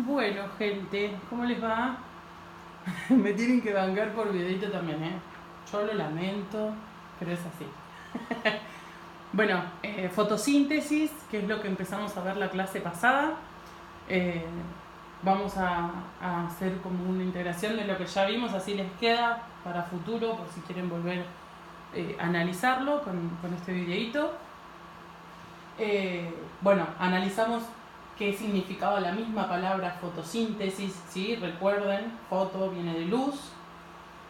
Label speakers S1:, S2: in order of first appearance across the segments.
S1: Bueno, gente, ¿cómo les va? Me tienen que bancar por videito también, ¿eh? Yo lo lamento, pero es así. Bueno, fotosíntesis, que es lo que empezamos a ver la clase pasada. Eh, Vamos a hacer como una integración de lo que ya vimos, así les queda para futuro, por si quieren volver a analizarlo con este videito. Bueno, analizamos qué significaba la misma palabra fotosíntesis, ¿sí? Recuerden, foto viene de luz,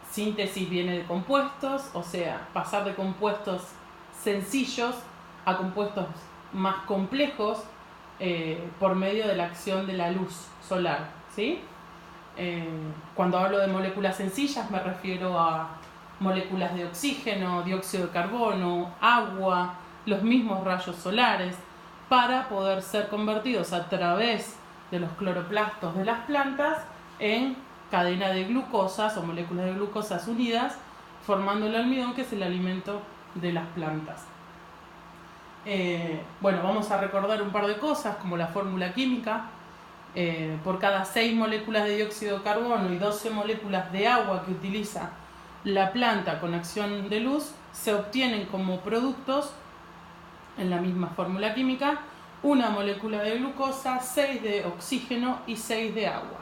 S1: síntesis viene de compuestos, o sea, pasar de compuestos sencillos a compuestos más complejos por medio de la acción de la luz solar, ¿sí? Cuando hablo de moléculas sencillas me refiero a moléculas de oxígeno, dióxido de carbono, agua, los mismos rayos solares, para poder ser convertidos a través de los cloroplastos de las plantas en cadena de glucosas o moléculas de glucosas unidas, formando el almidón, que es el alimento de las plantas. Bueno, vamos a recordar un par de cosas, como la fórmula química. Por cada 6 moléculas de dióxido de carbono y 12 moléculas de agua que utiliza la planta con acción de luz, se obtienen como productos, en la misma fórmula química, una molécula de glucosa, 6 de oxígeno y 6 de agua.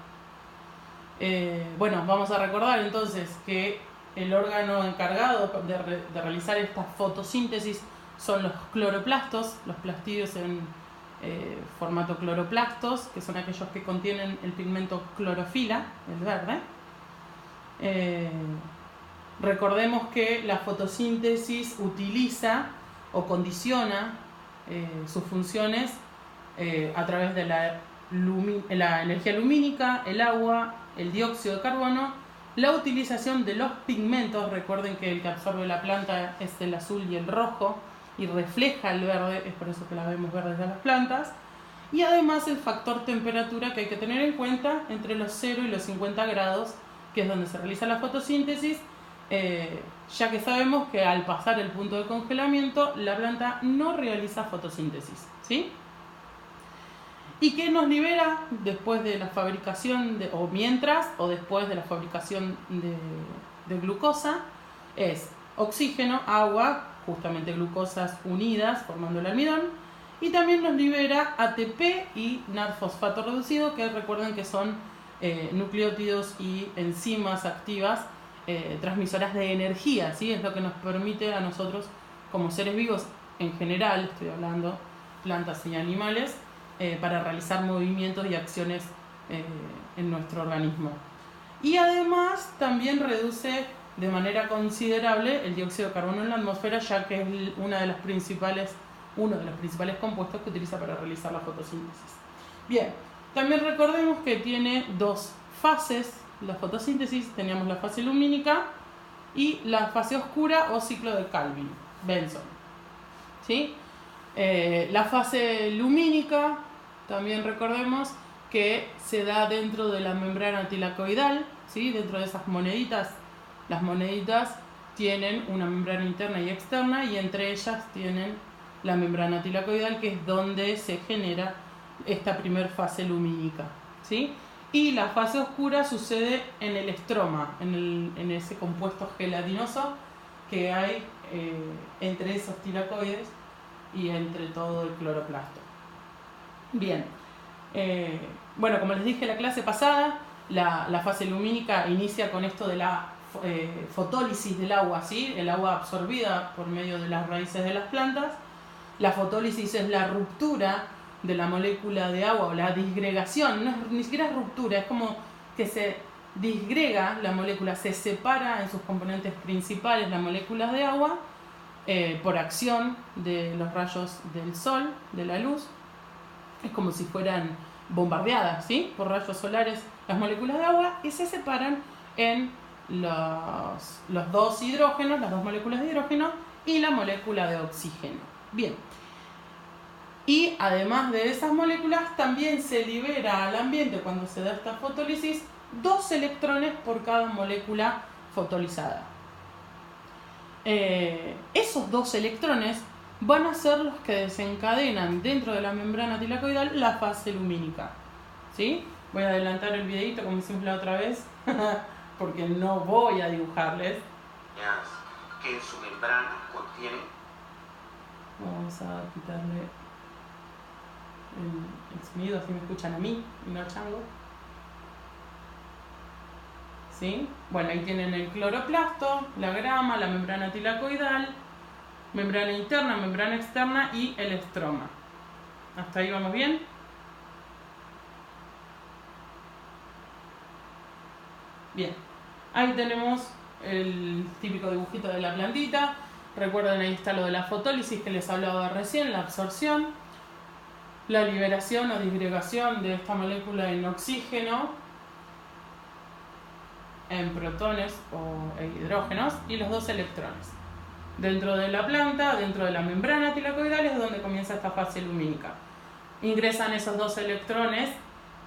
S1: Bueno, vamos a recordar entonces que el órgano encargado de realizar esta fotosíntesis son los cloroplastos, los plastidios en formato cloroplastos, que son aquellos que contienen el pigmento clorofila, el verde. Recordemos que la fotosíntesis utiliza o condiciona sus funciones a través de la energía lumínica, el agua, el dióxido de carbono, la utilización de los pigmentos. Recuerden que el que absorbe la planta es el azul y el rojo y refleja el verde, es por eso que la vemos verdes de las plantas. Y además el factor temperatura, que hay que tener en cuenta, entre los 0 y los 50 grados, que es donde se realiza la fotosíntesis, ya que sabemos que al pasar el punto de congelamiento la planta no realiza fotosíntesis, ¿sí? ¿Y qué nos libera después de la fabricación, o mientras o después de la fabricación de glucosa? Es oxígeno, agua, justamente glucosas unidas formando el almidón, y también nos libera ATP y NAD-fosfato reducido, que recuerden que son nucleótidos y enzimas activas transmisoras de energía, ¿sí? Es lo que nos permite a nosotros, como seres vivos en general, estoy hablando plantas y animales, para realizar movimientos y acciones en nuestro organismo. Y además también reduce de manera considerable el dióxido de carbono en la atmósfera, ya que es uno de los principales compuestos que utiliza para realizar la fotosíntesis. Bien, también recordemos que tiene dos fases la fotosíntesis. Teníamos la fase lumínica y la fase oscura o ciclo de Calvin-Benson, ¿sí? La fase lumínica, también recordemos que se da dentro de la membrana tilacoidal, ¿sí? Dentro de esas moneditas. Las moneditas tienen una membrana interna y externa, y entre ellas tienen la membrana tilacoidal, que es donde se genera esta primer fase lumínica, ¿sí? Y la fase oscura sucede en el estroma, en ese compuesto gelatinoso que hay entre esos tilacoides y entre todo el cloroplasto. Bien, bueno, como les dije la clase pasada, la fase lumínica inicia con esto de la fotólisis del agua, ¿sí? El agua absorbida por medio de las raíces de las plantas. La fotólisis es la ruptura de la molécula de agua, o la disgregación. No es, ni siquiera es ruptura, es como que se disgrega la molécula, se separa en sus componentes principales las moléculas de agua por acción de los rayos del sol, de la luz. Es como si fueran bombardeadas, ¿sí? Por rayos solares las moléculas de agua, y se separan en los dos hidrógenos, las dos moléculas de hidrógeno y la molécula de oxígeno. Bien. Y además de esas moléculas, también se libera al ambiente, cuando se da esta fotólisis, 2 electrones por cada molécula fotolizada. Esos 2 electrones van a ser los que desencadenan dentro de la membrana tilacoidal la fase lumínica, ¿sí? Voy a adelantar el videito como hicimos la otra vez, porque no voy a dibujarles.
S2: Que en su membrana contiene.
S1: Vamos a quitarle el sonido, así me escuchan a mí y no a Chango. ¿Sí? Bueno, ahí tienen el cloroplasto, la grama, la membrana tilacoidal, membrana interna, membrana externa y el estroma. ¿Hasta ahí vamos bien? Bien. Ahí tenemos el típico dibujito de la plantita. Recuerden, ahí está lo de la fotólisis que les hablaba recién, la absorción, la liberación o disgregación de esta molécula en oxígeno, en protones o hidrógenos y los 2 electrones. Dentro de la planta, dentro de la membrana tilacoidal es donde comienza esta fase lumínica. Ingresan esos 2 electrones,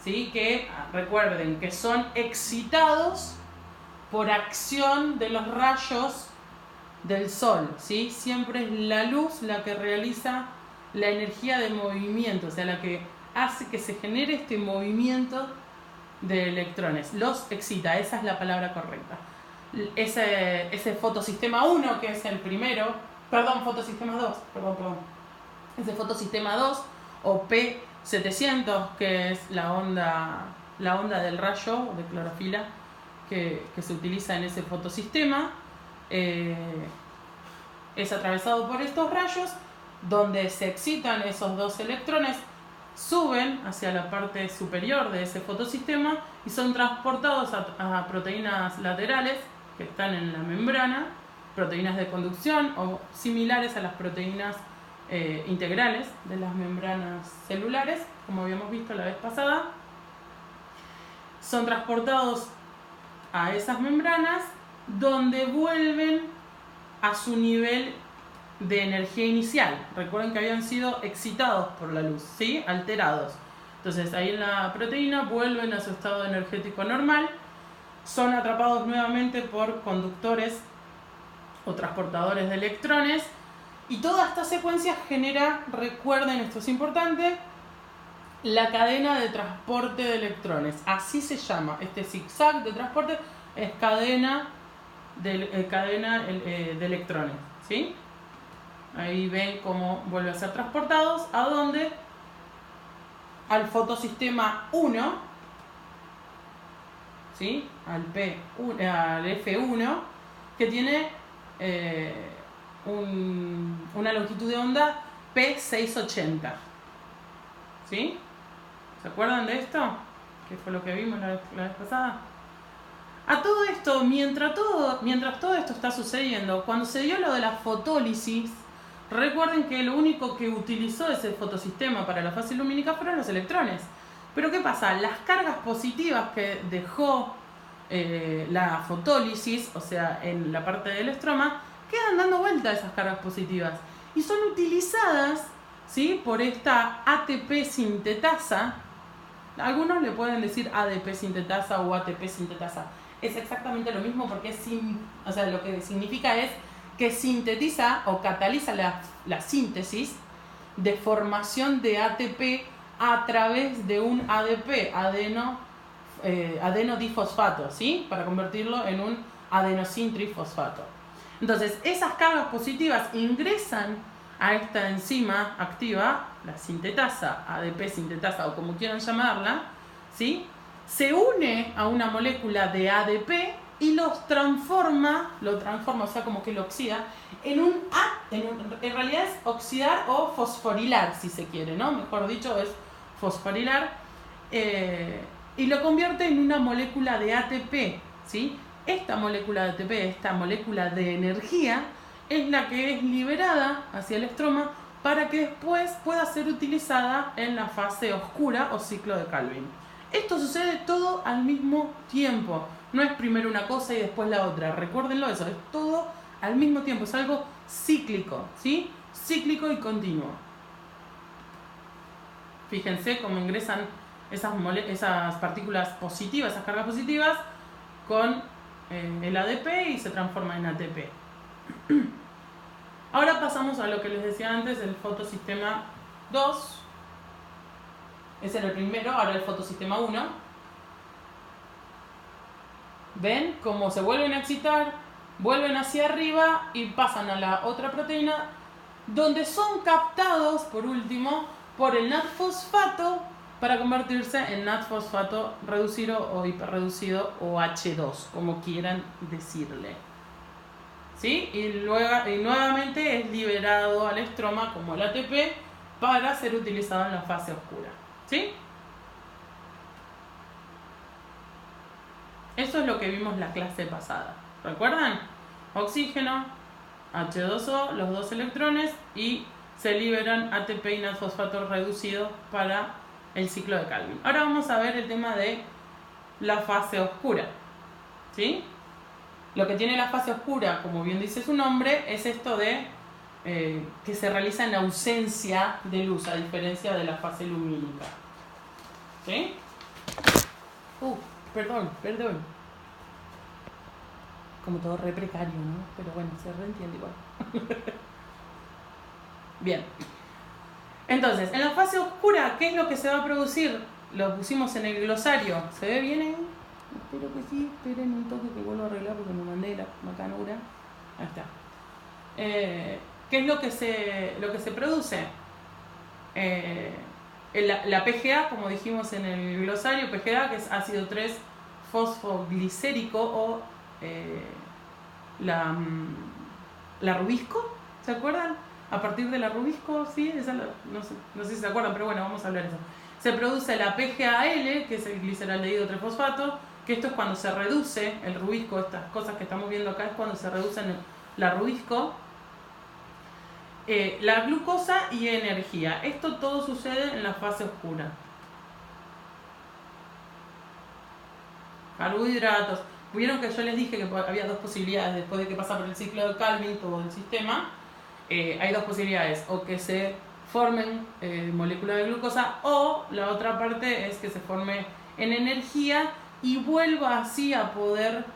S1: ¿sí? Que recuerden que son excitados por acción de los rayos del sol, ¿sí? Siempre es la luz la que realiza la energía de movimiento, o sea, la que hace que se genere este movimiento de electrones. Los excita, esa es la palabra correcta. Ese fotosistema 1, que es el primero, fotosistema 2, ese fotosistema 2 o P700, que es la onda del rayo de clorofila que se utiliza en ese fotosistema, es atravesado por estos rayos, donde se excitan esos 2 electrones, suben hacia la parte superior de ese fotosistema y son transportados a proteínas laterales que están en la membrana, proteínas de conducción o similares a las proteínas integrales de las membranas celulares, como habíamos visto la vez pasada. Son transportados a esas membranas, donde vuelven a su nivel de energía inicial. Recuerden que habían sido excitados por la luz, ¿sí? Alterados. Entonces ahí en la proteína vuelven a su estado energético normal, son atrapados nuevamente por conductores o transportadores de electrones, y toda esta secuencia genera, recuerden, esto es importante, la cadena de transporte de electrones. Así se llama, este zigzag de transporte es cadena de electrones, ¿sí? Ahí ven cómo vuelve a ser transportados. ¿A dónde? Al fotosistema 1, ¿sí? Al F1, que tiene una longitud de onda P680, ¿sí? ¿Se acuerdan de esto? ¿Qué fue lo que vimos la vez pasada? A todo esto, mientras todo esto está sucediendo, cuando se dio lo de la fotólisis, recuerden que lo único que utilizó ese fotosistema para la fase lumínica fueron los electrones. Pero ¿qué pasa? Las cargas positivas que dejó la fotólisis, o sea, en la parte del estroma, quedan dando vuelta esas cargas positivas y son utilizadas, ¿sí? Por esta ATP sintetasa. Algunos le pueden decir ADP sintetasa o ATP sintetasa. Es exactamente lo mismo, porque lo que significa es que sintetiza o cataliza la síntesis de formación de ATP a través de un ADP, adenodifosfato, ¿sí? Para convertirlo en un adenosintrifosfato. Entonces, esas cargas positivas ingresan a esta enzima activa, la sintetasa, ADP sintetasa o como quieran llamarla, ¿sí? Se une a una molécula de ADP y lo transforma, o sea, como que lo oxida, en realidad es oxidar o fosforilar, si se quiere, ¿no? Mejor dicho, es fosforilar, y lo convierte en una molécula de ATP, ¿sí? Esta molécula de ATP, esta molécula de energía, es la que es liberada hacia el estroma para que después pueda ser utilizada en la fase oscura o ciclo de Calvin. Esto sucede todo al mismo tiempo. No es primero una cosa y después la otra. Recuérdenlo eso, es todo al mismo tiempo. Es algo cíclico, ¿sí? Cíclico y continuo. Fíjense cómo ingresan esas partículas positivas, esas cargas positivas, con el ADP y se transforma en ATP. Ahora pasamos a lo que les decía antes, el fotosistema 2. Ese era el primero, ahora el fotosistema 1. ¿Ven cómo se vuelven a excitar? Vuelven hacia arriba y pasan a la otra proteína, donde son captados, por último, por el NAD-fosfato para convertirse en NAD-fosfato reducido o hiperreducido o H2, como quieran decirle. ¿Sí? Y nuevamente es liberado al estroma como el ATP para ser utilizado en la fase oscura. ¿Sí? Eso es lo que vimos la clase pasada. ¿Recuerdan? Oxígeno, H2O, los dos electrones, y se liberan ATP y NAD-fosfato reducido para el ciclo de Calvin. Ahora vamos a ver el tema de la fase oscura. ¿Sí? Lo que tiene la fase oscura, como bien dice su nombre, es esto de que se realiza en ausencia de luz, a diferencia de la fase lumínica. ¿Sí? Perdón. Como todo re precario, ¿no? Pero bueno, se reentiende igual. Bien. Entonces, en la fase oscura, ¿qué es lo que se va a producir? Lo pusimos en el glosario. ¿Se ve bien ahí? Espero que sí. Esperen un toque que vuelvo a arreglar porque me mandé la macanura. Ahí está. ¿Qué es lo que se produce? La PGA, como dijimos en el glosario, PGA, que es ácido 3 fosfoglicérico o la rubisco, ¿se acuerdan? A partir de la rubisco, ¿sí? Esa no sé si se acuerdan, pero bueno, vamos a hablar de eso. Se produce la PGAL, que es el gliceraldehído 3-fosfato, que esto es cuando se reduce el rubisco, estas cosas que estamos viendo acá es cuando se reduce la rubisco, la glucosa y energía. Esto todo sucede en la fase oscura. Carbohidratos. Vieron que yo les dije que había dos posibilidades después de que pasa por el ciclo de Calvin todo el sistema. Hay dos posibilidades, o que se formen moléculas de glucosa, o la otra parte es que se forme en energía y vuelva así a poder